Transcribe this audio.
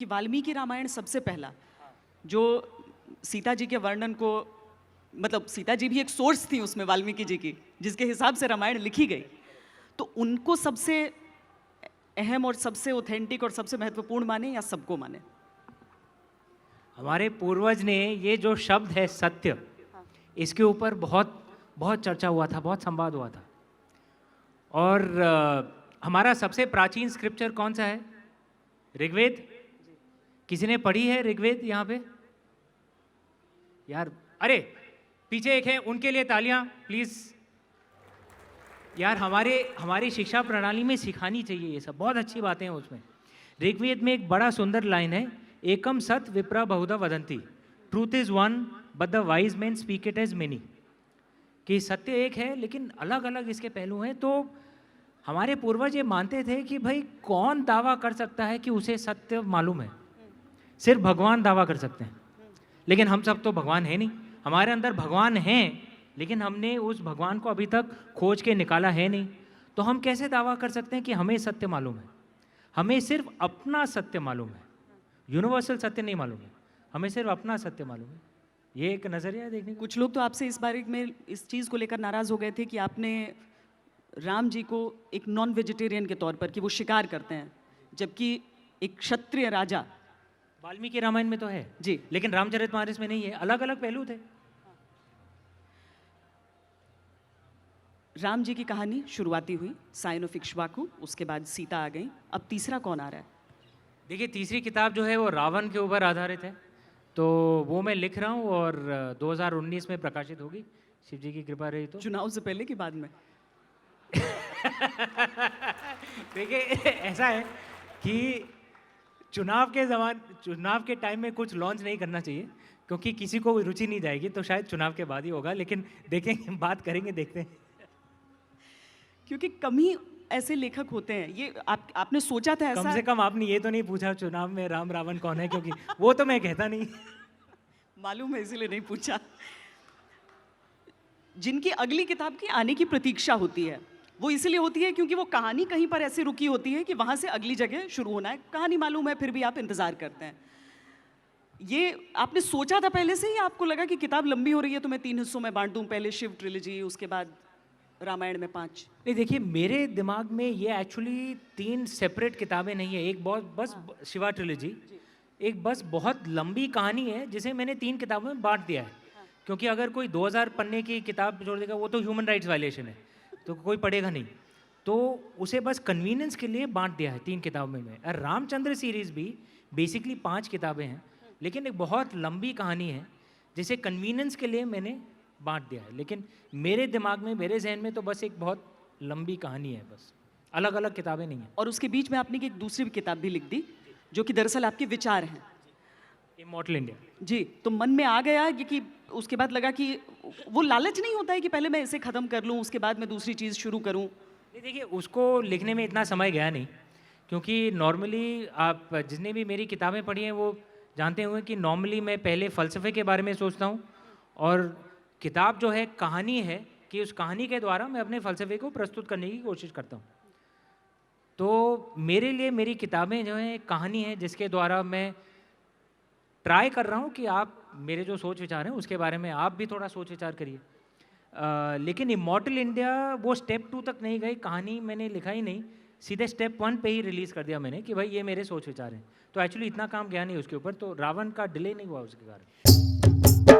कि वाल्मीकि रामायण सबसे पहला जो सीता जी के वर्णन को, मतलब सीता जी भी एक सोर्स थी उसमें वाल्मीकि जी की, जिसके हिसाब से रामायण लिखी गई, तो उनको सबसे अहम और सबसे ऑथेंटिक और सबसे महत्वपूर्ण माने या सबको माने? हमारे पूर्वज ने ये जो शब्द है सत्य, इसके ऊपर बहुत बहुत चर्चा हुआ था, बहुत संवाद हुआ था। और हमारा सबसे प्राचीन स्क्रिप्चर कौन सा है? ऋग्वेद। किसी ने पढ़ी है ऋग्वेद यहाँ पे? यार अरे पीछे एक है, उनके लिए तालियां प्लीज। यार हमारी शिक्षा प्रणाली में सिखानी चाहिए ये सब, बहुत अच्छी बातें हैं उसमें। ऋग्वेद में एक बड़ा सुंदर लाइन है, एकम सत विप्रा बहुधा वदंती, truth is one but the wise man speak it as many. कि सत्य एक है लेकिन अलग अलग इसके पहलू हैं। तो हमारे पूर्वज ये मानते थे कि भाई कौन दावा कर सकता है कि उसे सत्य मालूम है? सिर्फ भगवान दावा कर सकते हैं। लेकिन हम सब तो भगवान है नहीं, हमारे अंदर भगवान हैं लेकिन हमने उस भगवान को अभी तक खोज के निकाला है नहीं। तो हम कैसे दावा कर सकते हैं कि हमें सत्य मालूम है? हमें सिर्फ अपना सत्य मालूम है, यूनिवर्सल सत्य नहीं मालूम है, हमें सिर्फ अपना सत्य मालूम है। ये एक नज़रिया है देखने। कुछ लोग तो आपसे इस बारे में इस चीज़ को लेकर नाराज़ हो गए थे कि आपने राम जी को एक नॉन वेजिटेरियन के तौर पर, कि वो शिकार करते हैं, जबकि एक क्षत्रिय राजा वाल्मीकि रामायण में तो है जी, लेकिन रामचरितमानस में नहीं है। अलग अलग पहलू थे। राम जी की कहानी शुरुआती हुई साइन ऑफ इक्ष्वाकु, उसके बाद सीता आ गई, अब तीसरा कौन आ रहा है? देखिए तीसरी किताब जो है वो रावण के ऊपर आधारित है, तो वो मैं लिख रहा हूँ और 2019 में प्रकाशित होगी, शिव जी की कृपा रही तो। चुनाव से पहले कि बाद में? देखिए ऐसा है कि चुनाव के टाइम में कुछ लॉन्च नहीं करना चाहिए क्योंकि किसी को रुचि नहीं जाएगी, तो शायद चुनाव के बाद ही होगा। लेकिन देखेंगे, बात करेंगे, देखते हैं। क्योंकि कम ही ऐसे लेखक होते हैं। ये आपने सोचा था ऐसा? कम से कम आपने ये तो नहीं पूछा चुनाव में राम रावण कौन है, क्योंकि वो तो मैं कहता नहीं। मालूम है इसीलिए नहीं पूछा। जिनकी अगली किताब की आने की प्रतीक्षा होती है, वो इसलिए होती है क्योंकि वो कहानी कहीं पर ऐसे रुकी होती है कि वहां से अगली जगह शुरू होना है। कहानी मालूम है फिर भी आप इंतजार करते हैं। ये आपने सोचा था पहले से ही? आपको लगा कि किताब लंबी हो रही है तो मैं 3 हिस्सों में बांट दूं, पहले शिव ट्रिलॉजी, उसके बाद रामायण में 5? नहीं, देखिए मेरे दिमाग में ये एक्चुअली 3 सेपरेट किताबें नहीं है। एक बहुत बस शिवा ट्रिलॉजी, एक बस बहुत लंबी कहानी है जिसे मैंने 3 किताबों में बांट दिया है। क्योंकि अगर कोई 2000 पन्ने की किताब छोड़ देगा वो तो ह्यूमन राइट्स वायलेशन है, तो कोई पढ़ेगा नहीं। तो उसे बस कन्वीनियंस के लिए बांट दिया है 3 किताबों में। और रामचंद्र सीरीज़ भी बेसिकली 5 किताबें हैं लेकिन एक बहुत लंबी कहानी है जिसे कन्वीनियंस के लिए मैंने बांट दिया है। लेकिन मेरे दिमाग में, मेरे जहन में तो बस एक बहुत लंबी कहानी है, बस अलग अलग किताबें नहीं हैं। और उसके बीच में आपने एक दूसरी भी किताब भी लिख दी जो कि दरअसल आपके विचार हैं। Immortal India. जी, तो मन में आ गया कि उसके बाद लगा कि वो लालच नहीं होता है कि पहले मैं इसे ख़त्म कर लूँ उसके बाद मैं दूसरी चीज़ शुरू करूँ? नहीं, देखिए उसको लिखने में इतना समय गया नहीं, क्योंकि नॉर्मली आप जितने भी मेरी किताबें पढ़ी हैं वो जानते होंगे कि नॉर्मली मैं पहले फ़लसफ़े के बारे में सोचता हूँ और किताब जो है कहानी है कि उस कहानी के द्वारा मैं अपने फ़लसफ़े को प्रस्तुत करने की कोशिश करता हूँ। तो मेरे लिए मेरी किताबें जो हैं कहानी है जिसके द्वारा मैं ट्राई कर रहा हूँ कि आप मेरे जो सोच विचार हैं उसके बारे में आप भी थोड़ा सोच विचार करिए। लेकिन इमॉर्टल इंडिया वो स्टेप 2 तक नहीं गई, कहानी मैंने लिखा ही नहीं, सीधे स्टेप 1 पे ही रिलीज़ कर दिया मैंने कि भाई ये मेरे सोच विचार हैं। तो एक्चुअली इतना काम गया नहीं उसके ऊपर, तो रावण का डिले नहीं हुआ उसके कारण।